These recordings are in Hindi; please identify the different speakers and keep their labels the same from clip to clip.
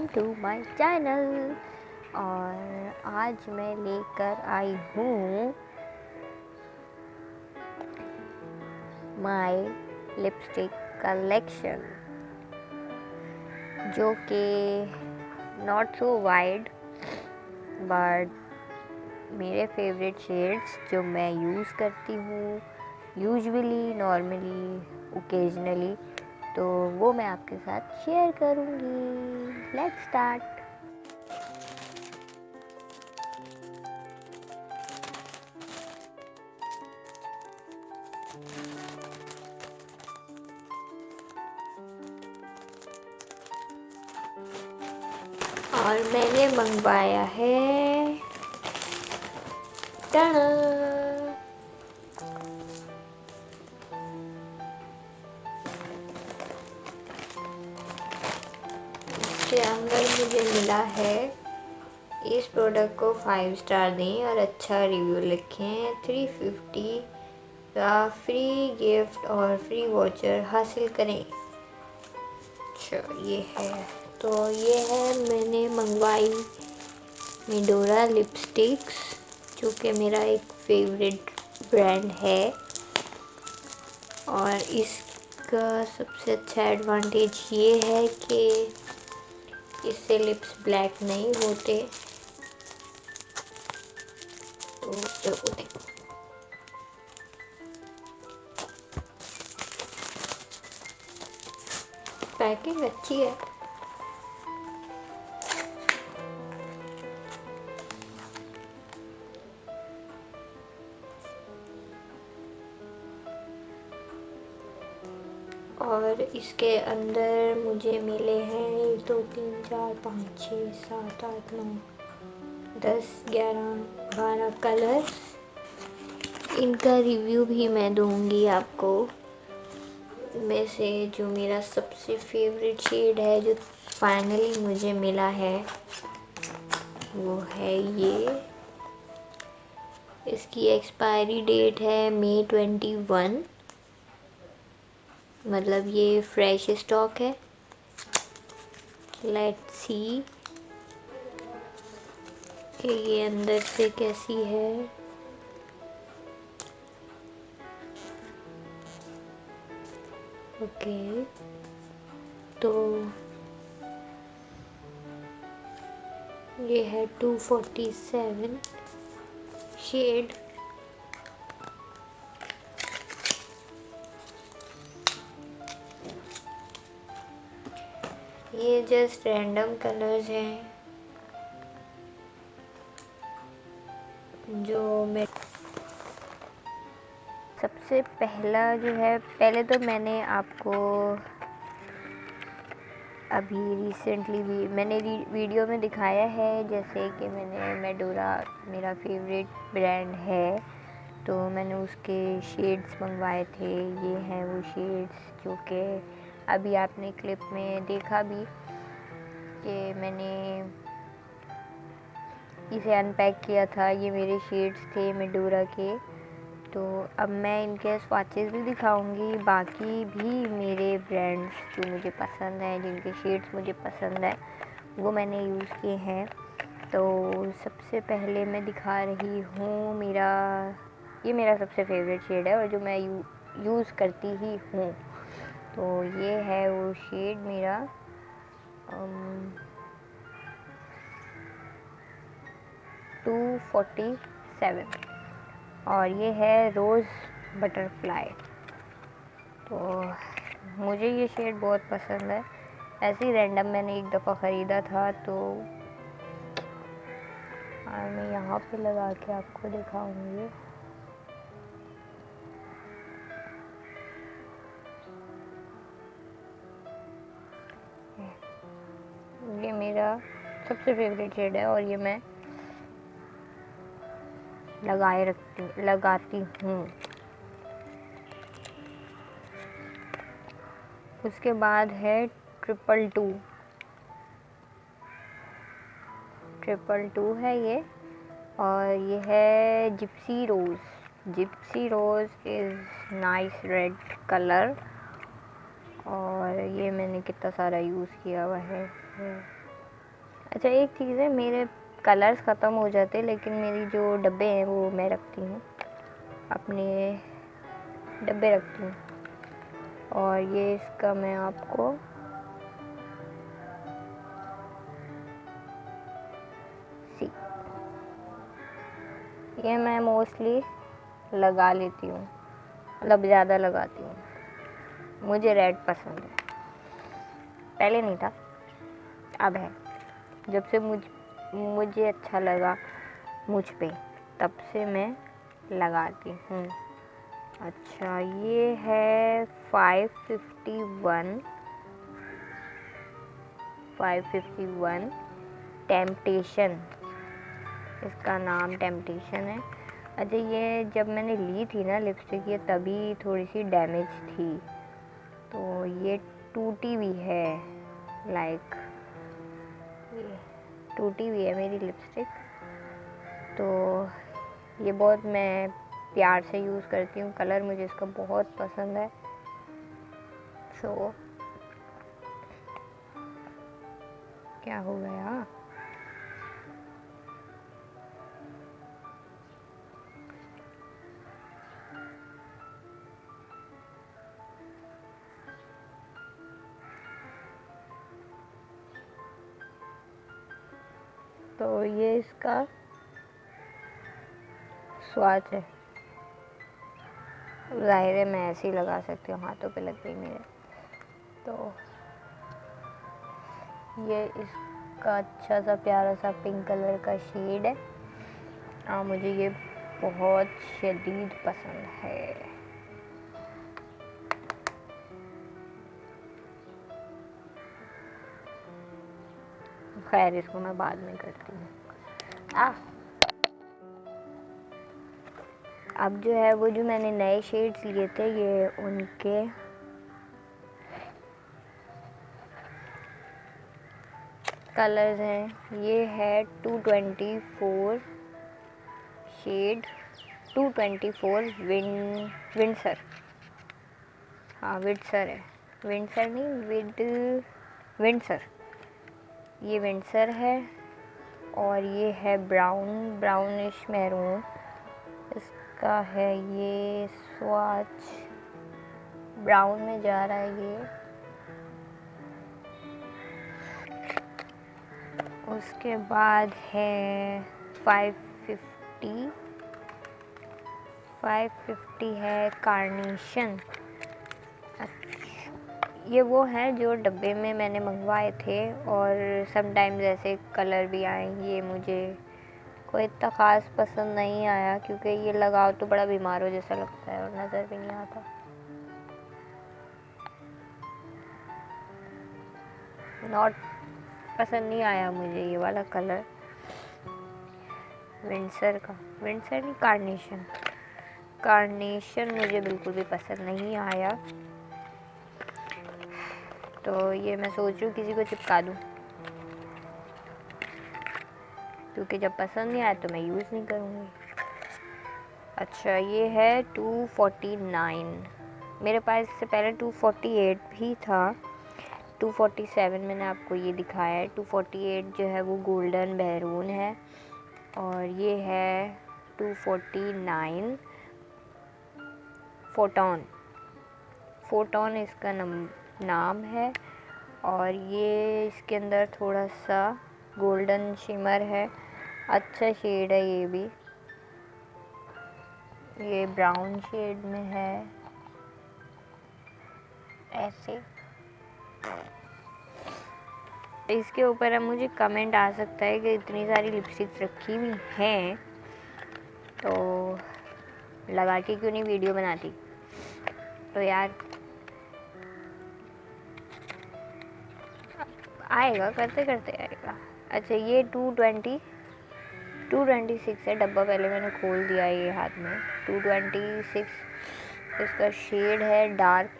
Speaker 1: To my channel. और आज मैं लेकर आई हूँ माय लिपस्टिक कलेक्शन, जो कि नॉट सो वाइड बट मेरे फेवरेट शेड्स जो मैं यूज़ करती हूँ यूजुअली, नॉर्मली, ओकेजनली, तो वो मैं आपके साथ शेयर करूँगी। Let's start. और मैंने मंगवाया है इसके अंदर मुझे मिला है, इस प्रोडक्ट को 5 स्टार दें और अच्छा रिव्यू लिखें। 350 का फ्री गिफ्ट और फ्री वॉचर हासिल करें। अच्छा, ये है, तो ये है मैंने मंगवाई मेडोरा लिपस्टिक्स, जो कि मेरा एक फेवरेट ब्रांड है। और इसका सबसे अच्छा एडवांटेज ये है कि इससे लिप्स ब्लैक नहीं होते। तो पैकिंग अच्छी है। और इसके अंदर मुझे मिले हैं 1 2 3 4 5 6 7 8 9 10 11 12 कलर्स। इनका रिव्यू भी मैं दूंगी आपको। में से जो मेरा सबसे फेवरेट शेड है, जो फाइनली मुझे मिला है, वो है ये। इसकी एक्सपायरी डेट है मई 21, मतलब ये फ्रेश स्टॉक है। लेट्स सी कि ये अंदर से कैसी है। ओके, तो ये है 247 शेड। ये जस्ट रैंडम कलर्स हैं जो मैं सबसे पहला जो है, पहले तो मैंने आपको अभी रिसेंटली भी मैंने वीडियो में दिखाया है, जैसे कि मैंने मेडोरा मेरा फेवरेट ब्रांड है, तो मैंने उसके शेड्स मंगवाए थे। ये हैं वो शेड्स जो कि अभी आपने क्लिप में देखा भी कि मैंने इसे अनपैक किया था। ये मेरे शेड्स थे मेडोरा के। तो अब मैं इनके स्वाचेस भी दिखाऊंगी, बाकी भी मेरे ब्रांड्स जो मुझे पसंद हैं, जिनके शेड्स मुझे पसंद है, वो मैंने यूज़ किए हैं। तो सबसे पहले मैं दिखा रही हूँ ये मेरा सबसे फेवरेट शेड है और जो मैं यूज़ करती ही हूँ। तो ये है वो शेड मेरा 247, और ये है रोज़ बटरफ्लाई। तो मुझे ये शेड बहुत पसंद है। ऐसे ही रैंडम मैंने एक दफ़ा ख़रीदा था, तो मैं यहाँ पे लगा के आपको दिखाऊंगी। ये मेरा सबसे फेवरेट शेड है और ये मैं लगाती हूँ। उसके बाद है 222 है ये, और ये है gypsy rose is nice red colour. और ये मैंने कितना सारा यूज़ किया हुआ है। अच्छा एक चीज़ है, मेरे कलर्स ख़त्म हो जाते लेकिन मेरी जो डब्बे हैं वो मैं रखती हूँ, अपने डब्बे रखती हूँ। और ये इसका मैं आपको सी ये मैं मोस्टली लगा लेती हूँ, मतलब ज़्यादा लगाती हूँ। मुझे रेड पसंद है, पहले नहीं था, अब है। जब से मुझे अच्छा लगा मुझ पे, तब से मैं लगाती हूँ। अच्छा ये है 551 टेम्पटेशन, इसका नाम टेम्पटेशन है। अच्छा ये जब मैंने ली थी ना लिपस्टिक, ये तभी थोड़ी सी डैमेज थी, तो ये टूटी हुई है, लाइक ये टूटी हुई है मेरी लिपस्टिक। तो ये बहुत मैं प्यार से यूज़ करती हूँ, कलर मुझे इसका बहुत पसंद है। सो क्या हो गया? तो ये इसका स्वाद है, ज़ाहिर है मैं ऐसे ही लगा सकती हूँ, हाथों पे लग गई मेरे। तो ये इसका अच्छा सा प्यारा सा पिंक कलर का शेड है, मुझे ये बहुत शदीद पसंद है। खैर इसको मैं बाद में करती हूँ। अब जो है वो जो मैंने नए शेड्स लिए थे, ये उनके कलर्स हैं। ये है 224 शेड, 224 विंडसर, हाँ विंडसर है, विंडसर नहीं विंडसर, ये विंडसर है। और ये है ब्राउनिश मैरून, इसका है ये स्वाच ब्राउन में जा रहा है ये। उसके बाद है 550 है कार्नेशन। अच्छा ये वो है जो डब्बे में मैंने मंगवाए थे, और समटाइम्स ऐसे कलर भी आए। ये मुझे कोई इतना ख़ास पसंद नहीं आया, क्योंकि ये लगाओ तो बड़ा बीमार हो जैसा लगता है और नज़र भी नहीं आता। नॉट पसंद नहीं आया मुझे ये वाला कलर विंडसर नहीं, कार्नेशन मुझे बिल्कुल भी पसंद नहीं आया। तो ये मैं सोच रही हूँ किसी को चिपका दूँ, क्योंकि जब पसंद नहीं आया तो मैं यूज़ नहीं करूँगी। अच्छा ये है 249, मेरे पास इससे पहले 248 भी था, 247 मैंने आपको ये दिखाया है। 248 जो है वो गोल्डन मैरून है, और ये है 249 फोटोन इसका नाम है। और ये इसके अंदर थोड़ा सा गोल्डन शिमर है, अच्छा शेड है ये भी, ये ब्राउन शेड में है ऐसे। इसके ऊपर अब मुझे कमेंट आ सकता है कि इतनी सारी लिपस्टिक्स रखी हुई हैं तो लगा के क्यों नहीं वीडियो बनाती। तो यार आएगा, करते करते आएगा। अच्छा ये 226 है डब्बा, पहले मैंने खोल दिया ये हाथ में। 226 इसका शेड है डार्क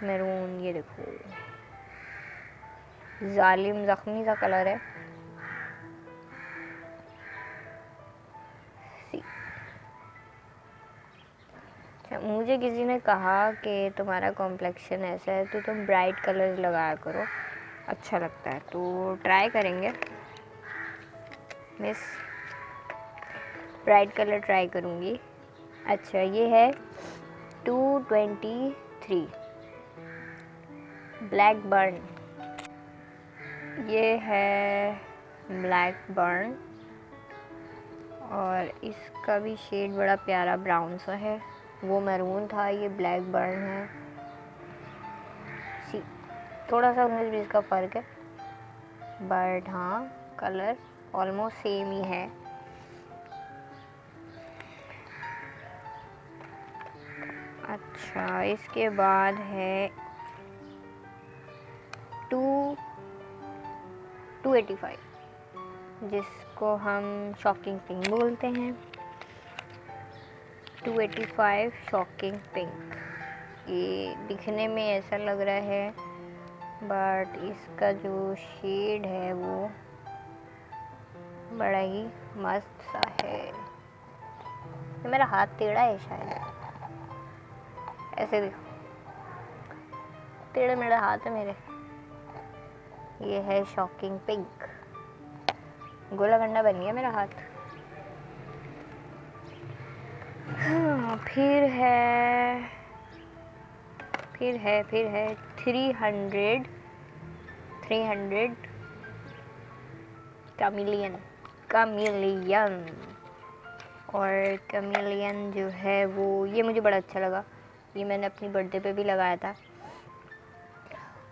Speaker 1: मैरून, ये देखो जालिम ज़ख्मी सा कलर है। मुझे किसी ने कहा कि तुम्हारा कॉम्प्लेक्शन ऐसा है तो तुम ब्राइट कलर्स लगाया करो, अच्छा लगता है, तो ट्राई करेंगे। मिस ब्राइट कलर ट्राई करूँगी। अच्छा, ये है 223 ब्लैक बर्न। ये है ब्लैक बर्न और इसका भी शेड बड़ा प्यारा ब्राउन सा है। वो मैरून था, ये ब्लैक बर्न है। सी थोड़ा सा 19-20 का फ़र्क है, बट हाँ कलर ऑलमोस्ट सेम ही है। अच्छा, इसके बाद है 285 जिसको हम शॉकिंग पिंक बोलते हैं। 285 शॉकिंग पिंक। ये दिखने में ऐसा लग रहा है, बट इसका जो शेड है वो बड़ा ही मस्त सा है। ये मेरा हाथ टेढ़ा है शायद, ऐसे देखो, टेढ़े मेढ़ा हाथ है मेरे। ये है शॉकिंग पिंक। गोला गंडा बन गया मेरा हाथ। हाँ, फिर है 300 कमिलियन। और कमिलियन जो है वो, ये मुझे बड़ा अच्छा लगा। ये मैंने अपनी बर्थडे पे भी लगाया था।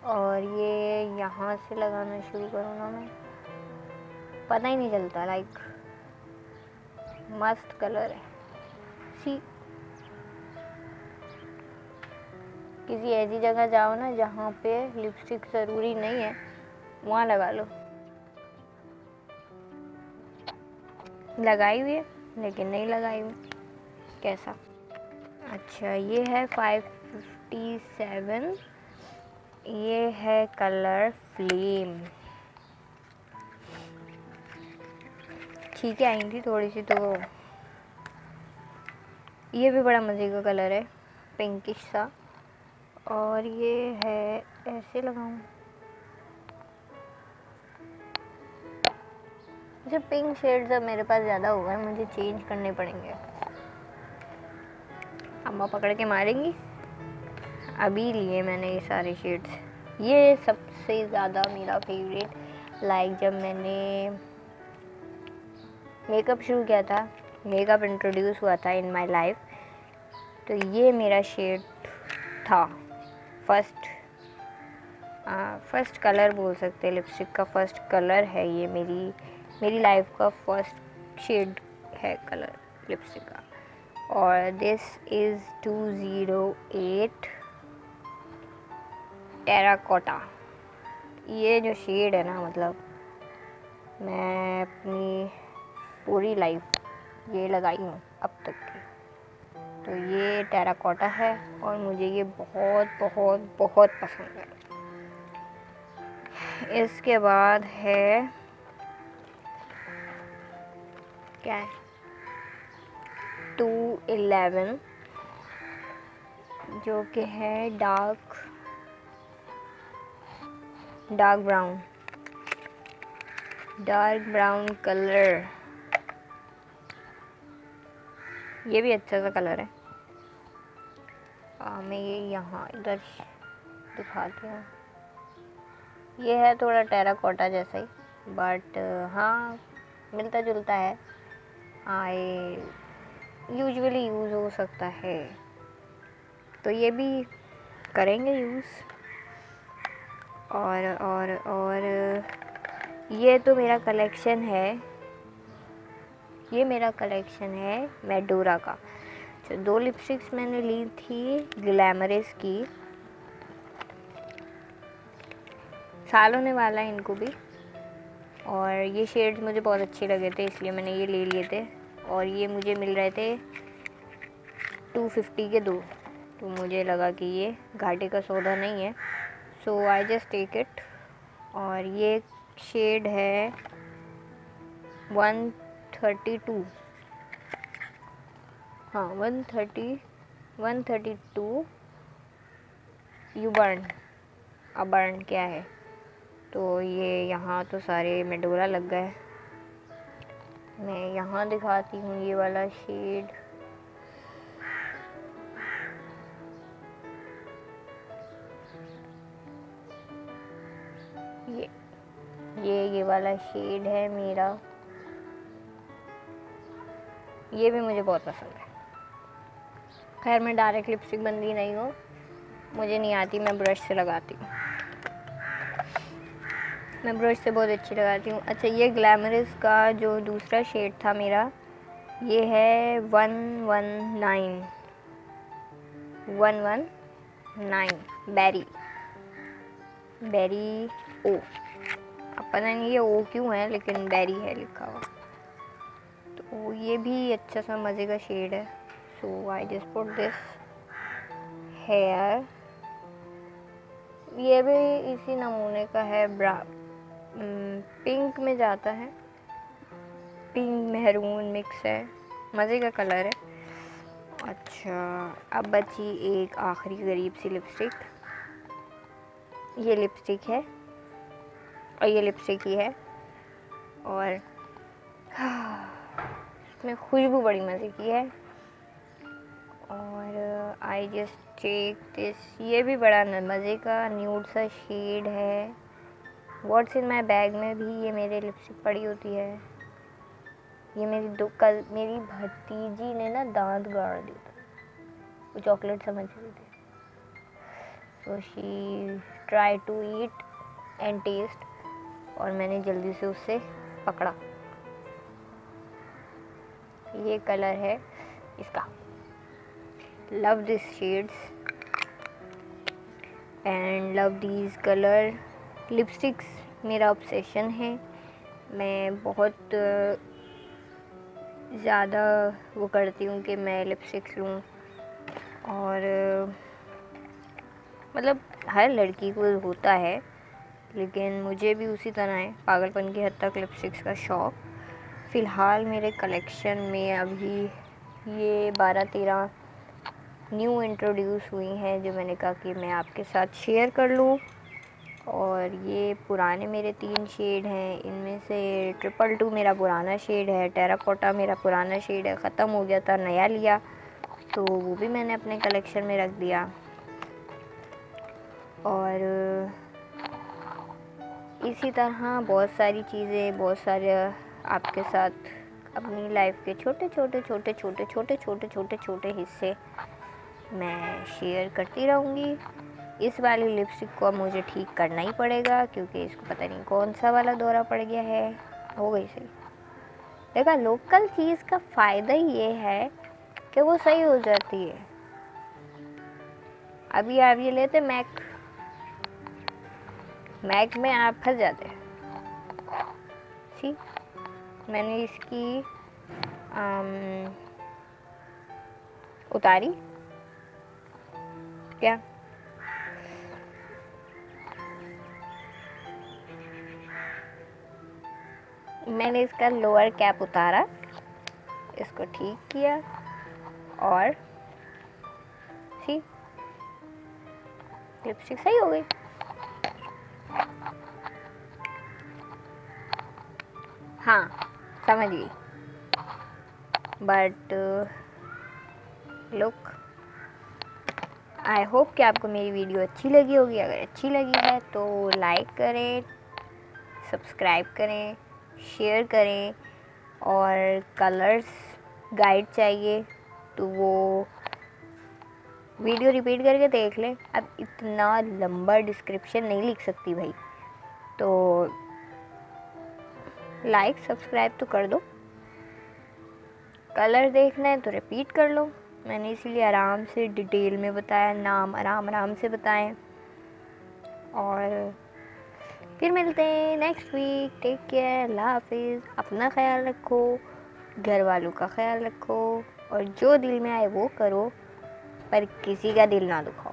Speaker 1: और ये यहाँ से लगाना शुरू करूँ ना मैं, पता ही नहीं चलता। लाइक मस्त कलर है। सी किसी ऐसी जगह जाओ ना जहाँ पे लिपस्टिक ज़रूरी नहीं है, वहाँ लगा लो। लगाई हुई है लेकिन नहीं लगाई हुई, कैसा। अच्छा, ये है 557। ये है कलर फ्लेम। ठीक है, आई थी थोड़ी सी, तो ये भी बड़ा मज़े का कलर है, पिंकिश सा। और ये है, ऐसे लगाऊं, जो पिंक शेड्स अब मेरे पास ज़्यादा हो गए, मुझे चेंज करने पड़ेंगे। अम्मा पकड़ के मारेंगी। अभी लिए मैंने ये सारे शेड्स। ये सबसे ज़्यादा मेरा फेवरेट, लाइक जब मैंने मेकअप शुरू किया था, मेकअप इंट्रोड्यूस हुआ था इन माय लाइफ, तो ये मेरा शेड था। फर्स्ट कलर बोल सकते हैं, लिपस्टिक का फर्स्ट कलर है ये। मेरी लाइफ का फर्स्ट शेड है कलर लिपस्टिक का। और दिस इज़ 208 टेराकोटा। ये जो शेड है ना, मतलब मैं अपनी पूरी लाइफ ये लगाई हूँ अब तक की। तो ये टेराकोटा है और मुझे ये बहुत बहुत बहुत पसंद है। इसके बाद है, क्या है, 211 जो कि है डार्क ब्राउन कलर। ये भी अच्छा सा कलर है। मैं ये यहाँ इधर दिखाती हूँ। ये है थोड़ा टेराकोटा जैसा ही, बट हाँ मिलता जुलता है। आई यूजुअली यूज़ हो सकता है, तो ये भी करेंगे यूज़। और ये तो मेरा कलेक्शन है मेडोरा का। जो 2 लिपस्टिक्स मैंने ली थी ग्लैमरस की, साल होने वाला है इनको भी, और ये शेड्स मुझे बहुत अच्छे लगे थे इसलिए मैंने ये ले लिए थे। और ये मुझे मिल रहे थे 250 के 2, तो मुझे लगा कि ये घाटे का सौदा नहीं है, so I just take it. और ये शेड है 132, हाँ 132 यू बर्न। अब बर्न क्या है, तो ये यहाँ तो सारे मेडोरा लग गए। मैं यहाँ दिखाती हूँ ये वाला शेड। ये वाला शेड है मेरा। ये भी मुझे बहुत पसंद है। खैर मैं डायरेक्ट लिपस्टिक बंदी नहीं हूँ, मुझे नहीं आती, मैं ब्रश से लगाती हूँ। मैं ब्रश से बहुत अच्छी लगाती हूँ। अच्छा, ये ग्लैमरस का जो दूसरा शेड था मेरा, ये है 119 बेरी ओ। अब पता नहीं ये ओ क्यों है, लेकिन बेरी है लिखा हुआ। तो ये भी अच्छा सा मज़े का शेड है। So I just put this here. ये भी इसी नमूने का है, पिंक में जाता है, पिंक मेहरून मिक्स है, मज़े का कलर है। अच्छा, अब बची एक आखिरी गरीब सी लिपस्टिक। ये लिपस्टिक है और ये लिपस्टिक ही है, और इसमें खुशबू बड़ी मज़े की है। और आई जस्ट टेक दिस। ये भी बड़ा मज़े का न्यूड सा शेड है। व्हाट्स इन माई बैग में भी ये मेरे लिपस्टिक पड़ी होती है। ये मेरी भतीजी ने ना दांत गाड़ दिया था, वो चॉकलेट समझ रही थी। So she try to eat and taste, और मैंने जल्दी से उससे पकड़ा। ये कलर है इसका। Love this shades and love these colour. Lipsticks मेरा ऑब्सेशन है। मैं बहुत ज़्यादा वो करती हूँ कि मैं लिपस्टिक्स लूँ, और मतलब हर लड़की को होता है, लेकिन मुझे भी उसी तरह है, पागलपन की हद तक लिपस्टिक्स का शौक़। फ़िलहाल मेरे कलेक्शन में अभी ये 12-13 न्यू इंट्रोड्यूस हुई हैं, जो मैंने कहा कि मैं आपके साथ शेयर कर लूँ। और ये पुराने मेरे 3 शेड हैं। इनमें से 222 मेरा पुराना शेड है, टेराकोटा मेरा पुराना शेड है, ख़त्म हो गया था, नया लिया, तो वो भी मैंने अपने कलेक्शन में रख दिया। और इसी तरह बहुत सारी चीज़ें, बहुत सारे आपके साथ अपनी लाइफ के छोटे हिस्से मैं शेयर करती रहूँगी। इस वाली लिपस्टिक को अब मुझे ठीक करना ही पड़ेगा, क्योंकि इसको पता नहीं कौन सा वाला दौरा पड़ गया है। हो गई सही। देखा, लोकल चीज़ का फ़ायदा ये है कि वो सही हो जाती है। अभी आप ये लेते मैक में आप फंस जाते हैं। सी, मैंने इसकी उतारी क्या, मैंने इसका लोअर कैप उतारा, इसको ठीक किया, और सी लिपस्टिक सही हो गई। हाँ, समझ गई। बट लुक, आई होप कि आपको मेरी वीडियो अच्छी लगी होगी। अगर अच्छी लगी है तो लाइक करें, सब्सक्राइब करें, शेयर करें, और कलर्स गाइड चाहिए तो वो वीडियो रिपीट करके देख लें। अब इतना लंबा डिस्क्रिप्शन नहीं लिख सकती भाई, तो लाइक सब्सक्राइब तो कर दो। कलर देखना है तो रिपीट कर लो। मैंने इसीलिए आराम से डिटेल में बताया, नाम आराम से बताएं। और फिर मिलते हैं नेक्स्ट वीक। टेक केयर, अल्लाह हाफिज़। अपना ख्याल रखो, घर वालों का ख्याल रखो, और जो दिल में आए वो करो, पर किसी का दिल ना दुखाओ।